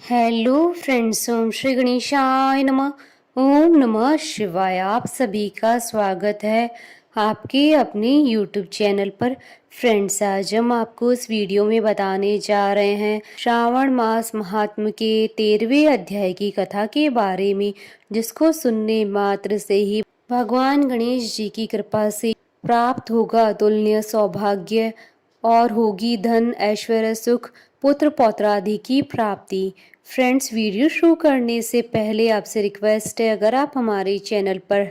Hello friends, ओम श्री गणेशाय नमः। ओम नमः शिवाय। आप सभी का स्वागत है आपके अपने यूट्यूब चैनल पर। फ्रेंड्स, आज हम आपको इस वीडियो में बताने जा रहे हैं श्रावण मास महात्म के 13वें अध्याय की कथा के बारे में, जिसको सुनने मात्र से ही भगवान गणेश जी की कृपा से प्राप्त होगा अतुलनीय सौभाग्य और होगी धन ऐश्वर्य सुख पुत्र पौत्रादि की प्राप्ति। फ्रेंड्स, वीडियो शुरू करने से पहले आपसे रिक्वेस्ट है, अगर आप हमारे चैनल पर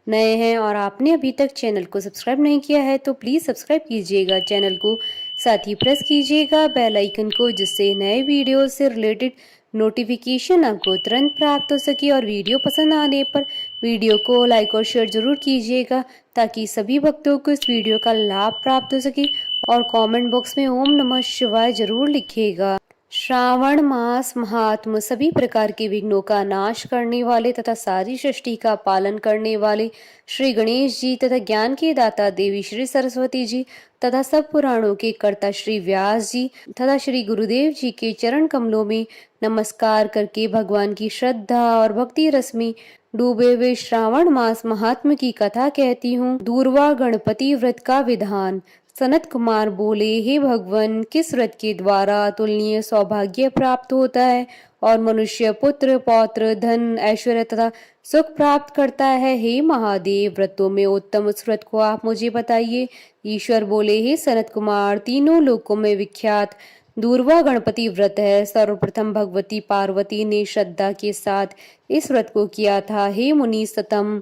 नए हैं और आपने अभी तक चैनल को सब्सक्राइब नहीं किया है तो प्लीज़ सब्सक्राइब कीजिएगा चैनल को। साथ ही प्रेस कीजिएगा बेल आइकन को, जिससे नए वीडियो से रिलेटेड नोटिफिकेशन आपको तुरंत प्राप्त हो सके। और वीडियो पसंद आने पर वीडियो को लाइक और शेयर जरूर कीजिएगा, ताकि सभी भक्तों को इस वीडियो का लाभ प्राप्त हो सके। और कमेंट बॉक्स में ओम नमः शिवाय जरूर लिखिएगा। श्रावण मास महात्म सभी प्रकार के विघ्नों का नाश करने वाले तथा सारी सृष्टि का पालन करने वाले श्री गणेश जी तथा ज्ञान के दाता देवी श्री सरस्वती जी तथा सब पुराणों के कर्ता श्री व्यास जी तथा श्री गुरुदेव जी के चरण कमलों में नमस्कार करके भगवान की श्रद्धा और भक्ति रस में डूबे हुए श्रावण मास महात्म की कथा कहती हूँ। दूर्वा गणपति व्रत का विधान। सनत कुमार बोले, हे भगवान, किस व्रत के द्वारा अतुलनीय सौभाग्य प्राप्त होता है और मनुष्य पुत्र पौत्र धन ऐश्वर्य तथा सुख प्राप्त करता है? हे महादेव, व्रतों में उत्तम उस व्रत को आप मुझे बताइए। ईश्वर बोले, हे सनत कुमार, तीनों लोकों में विख्यात दूर्वा गणपति व्रत है। सर्वप्रथम भगवती पार्वती ने श्रद्धा के साथ इस व्रत को किया था। हे मुनि सतम,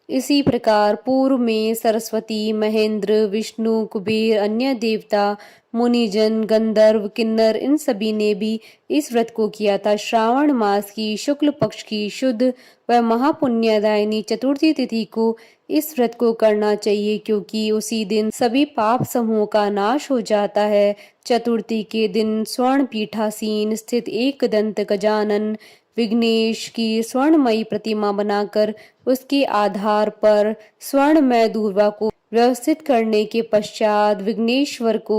इसी प्रकार पूर्व में सरस्वती, महेंद्र, विष्णु, कुबेर, अन्य देवता, मुनिजन, गंधर्व, किन्नर, इन सभी ने भी इस व्रत को किया था। श्रावण मास की शुक्ल पक्ष की शुद्ध व महापुण्यदायिनी चतुर्थी तिथि को इस व्रत को करना चाहिए, क्योंकि उसी दिन सभी पाप समूह का नाश हो जाता है। चतुर्थी के दिन स्वर्ण पीठासीन स्थित एक दंत गजानन विघ्नेश की स्वर्णमयी प्रतिमा बनाकर उसके आधार पर स्वर्णमय दूर्वा को व्यवस्थित करने के पश्चात विघ्नेश्वर को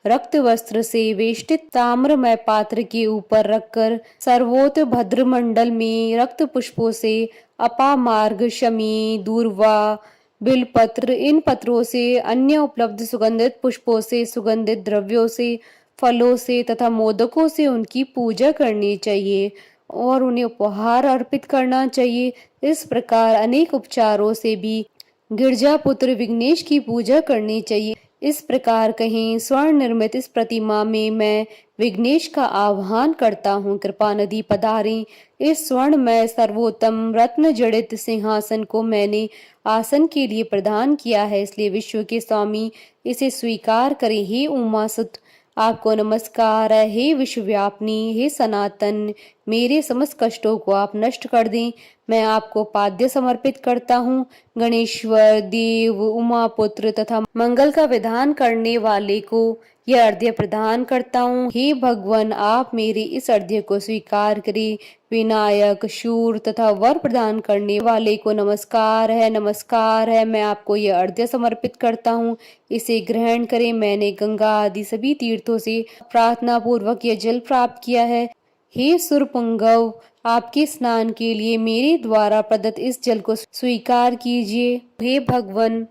रक्त वस्त्र से वेष्टित ताम्रमय पात्र के ऊपर रखकर सर्वोत्त भद्रमंडल में रक्त पुष्पों से अपामार्ग शमी दूर्वा बिलपत्र, इन पत्रों से अन्य उपलब्ध सुगंधित पुष्पों से सुगंधित द्रव्यों से फलों से तथा मोदकों से उनकी पूजा करनी चाहिए और उन्हें उपहार अर्पित करना चाहिए। इस प्रकार अनेक उपचारों से भी गिरजापुत्र विघ्नेश की पूजा करनी चाहिए। इस प्रकार कहीं स्वर्ण निर्मित इस प्रतिमा में मैं विघ्नेश का आह्वान करता हूँ, कृपा नदी पधारें। इस स्वर्णमय सर्वोत्तम रत्न जड़ित सिंहासन को मैंने आसन के लिए प्रदान किया है, इसलिए विश्व के स्वामी इसे स्वीकार करें। हे उमासुत, आपको नमस्कार है। हे विश्वव्यापिनी, हे सनातन, मेरे समस्त कष्टों को आप नष्ट कर दें। मैं आपको पाद्य समर्पित करता हूँ। गणेश्वर देव, उमा पुत्र तथा मंगल का विधान करने वाले को यह अर्घ्य प्रदान करता हूँ। हे भगवान, आप मेरे इस अर्घ्य को स्वीकार करें। विनायक, शूर तथा वर प्रदान करने वाले को नमस्कार है, नमस्कार है। मैं आपको यह अर्घ्य समर्पित करता हूँ, इसे ग्रहण करें। मैंने गंगा आदि सभी तीर्थों से प्रार्थना पूर्वक यह जल प्राप्त किया है। हे सुरपुंगव, आपके स्नान के लिए मेरे द्वारा प्रदत्त इस जल को स्वीकार कीजिए। हे भगवान,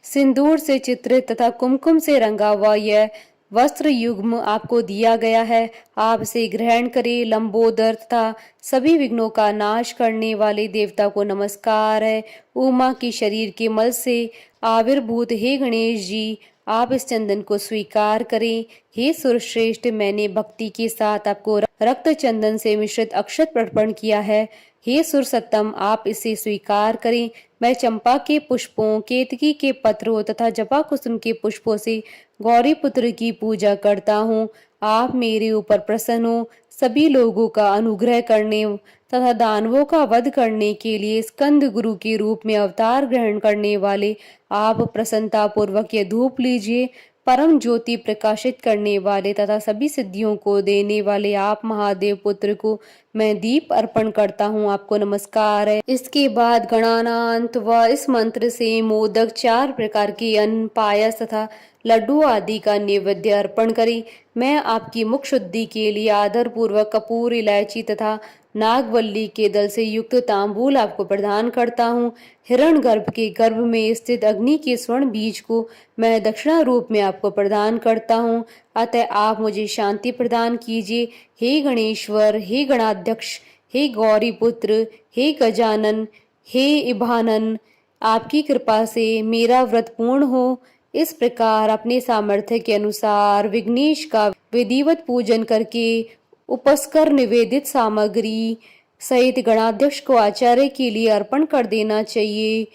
सिंदूर से चित्रित तथा कुमकुम से रंगा हुआ यह वस्त्र युग्म आपको दिया गया है, आप इसे ग्रहण करें। लंबोदर तथा सभी विघ्नों का नाश करने वाले देवता को नमस्कार है। उमा की शरीर के मल से आविर्भूत हे गणेश जी, आप इस चंदन को स्वीकार करें। हे सुरश्रेष्ठ, मैंने भक्ति के साथ आपको रक्त चंदन से मिश्रित अक्षत अर्पण किया है। हे सुरसत्तम, आप इसे स्वीकार करें। मैं चंपा के पुष्पों, केतकी के पत्रों तथा जपा कुसुम के पुष्पों से गौरी पुत्र की पूजा करता हूँ। आप मेरे ऊपर प्रसन्न हो। सभी लोगों का अनुग्रह करने तथा दानवों का वध करने के लिए स्कंद गुरु के रूप में अवतार ग्रहण करने वाले आप प्रसन्नता पूर्वक यह धूप लीजिए। परम ज्योति प्रकाशित करने वाले तथा सभी सिद्धियों को देने वाले आप महादेव पुत्र को मैं दीप अर्पण करता हूँ, आपको नमस्कार है। इसके बाद गणानांत व इस मंत्र से मोदक, 4 प्रकार के अन्न, पायस तथा लड्डू आदि का नैवेद्य अर्पण करें। मैं आपकी मुख शुद्धि के लिए आदर पूर्वक कपूर, इलायची तथा नागवल्ली के दल से युक्त तांबूल आपको प्रदान करता हूँ। हिरण्यगर्भ के गर्भ में स्थित अग्नि के स्वर्ण बीज को मैं दक्षिणा रूप में आपको प्रदान करता हूँ। अतः आप मुझे शांति प्रदान कीजिए। हे गणेश्वर, हे गणाध्यक्ष, हे गौरी पुत्र, हे गजानन, हे इभानन, आपकी कृपा से मेरा व्रत पूर्ण हो। इस प्रकार अपने सामर्थ्य के अनुसार विघ्नेश का विधिवत पूजन करके उपस्कर निवेदित सामग्री सहित गणाध्यक्ष को आचार्य के लिए अर्पण कर देना चाहिए।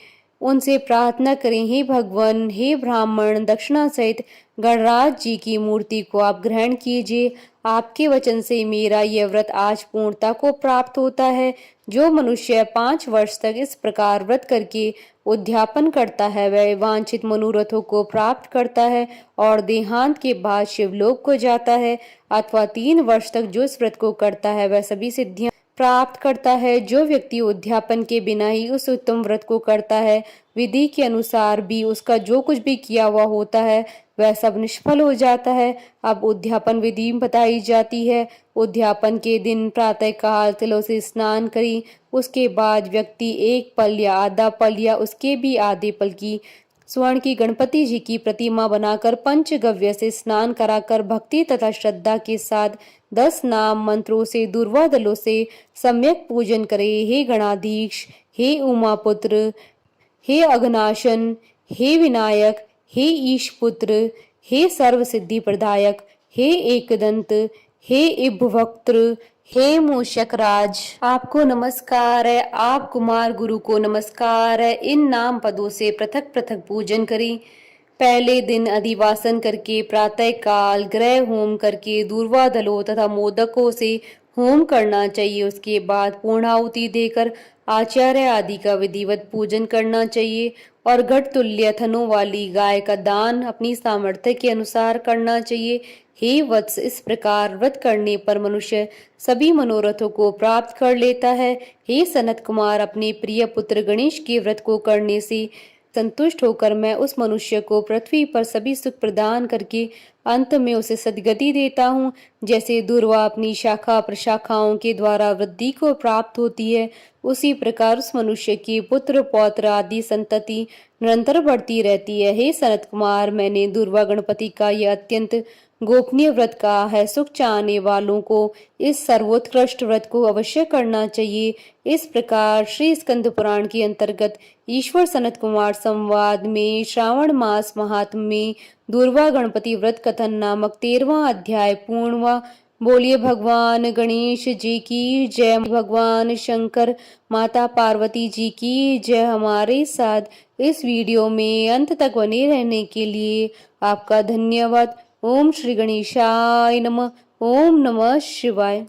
उनसे प्रार्थना करें, हे भगवान, हे ब्राह्मण, दक्षिणा सहित गणराज जी की मूर्ति को आप ग्रहण कीजिए। आपके वचन से मेरा यह व्रत आज पूर्णता को प्राप्त होता है। जो मनुष्य 5 वर्ष तक इस प्रकार व्रत करके उद्यापन करता है वह वांछित मनोरथों को प्राप्त करता है और देहांत के बाद शिवलोक को जाता है। अथवा 3 वर्ष तक जो इस व्रत को करता है वह सभी सिद्धियां प्राप्त करता है। जो व्यक्ति उद्यापन के बिना ही उस उत्तम व्रत को करता है, विधि के अनुसार भी उसका जो कुछ भी किया हुआ होता है वह सब निष्फल हो जाता है। अब उद्यापन विधि बताई जाती है। उद्यापन के दिन प्रातः काल तिलों से स्नान करें। उसके बाद व्यक्ति 1 पल या आधा पल या उसके भी आधे पल की स्वर्ण की गणपति जी की प्रतिमा बनाकर पंचगव्य से स्नान कराकर भक्ति तथा श्रद्धा के साथ 10 नाम मंत्रों से दूर्वा दलों से सम्यक पूजन करे। हे गणाधीश, हे उमापुत्र, हे अघनाशन, हे विनायक, हे ईशपुत्र, हे सर्व सिद्धि प्रदायक, हे एकदंत, हे इब्भवक्त्र, हे मूषकराज, आपको नमस्कार है। आप कुमार गुरु को नमस्कार है। इन नाम पदों से पृथक पृथक पूजन करें। पहले दिन अधिवासन करके प्रातः काल ग्रह होम करके दूर्वा दलों तथा मोदकों से होम करना चाहिए। उसके बाद पूर्णाहुति देकर आचार्य आदि का विधिवत पूजन करना चाहिए और घट तुल्य थनों वाली गाय का दान अपनी सामर्थ्य के अनुसार करना चाहिए। हे वत्स, इस प्रकार व्रत करने पर मनुष्य सभी मनोरथों को प्राप्त कर लेता है। हे सनत कुमार, अपने प्रिय पुत्र गणेश के व्रत को करने से संतुष्ट होकर मैं उस मनुष्य को पृथ्वी पर सभी सुख प्रदान करके अंत में उसे सद्गति देता हूँ। जैसे दूर्वा अपनी शाखा प्रशाखाओं के द्वारा वृद्धि को प्राप्त होती है, उसी प्रकार उस मनुष्य की पुत्र पौत्र आदि संतति निरंतर बढ़ती रहती है। हे सनत कुमार, मैंने दूर्वा गणपति का यह अत्यंत गोपनीय व्रत कहा है। सुख चाहने वालों को इस सर्वोत्कृष्ट व्रत को अवश्य करना चाहिए। इस प्रकार श्री स्कंद पुराण के अंतर्गत ईश्वर सनत कुमार संवाद में श्रावण मास महात्म्य में दूर्वा गणपति व्रत कथन नामक 13वां अध्याय पूर्ण हुआ। बोलिए भगवान गणेश जी की जय। भगवान शंकर माता पार्वती जी की जय। हमारे साथ इस वीडियो में अंत तक बने रहने के लिए आपका धन्यवाद। ओम श्री गणेशाय नमः। ओम नमः शिवाय।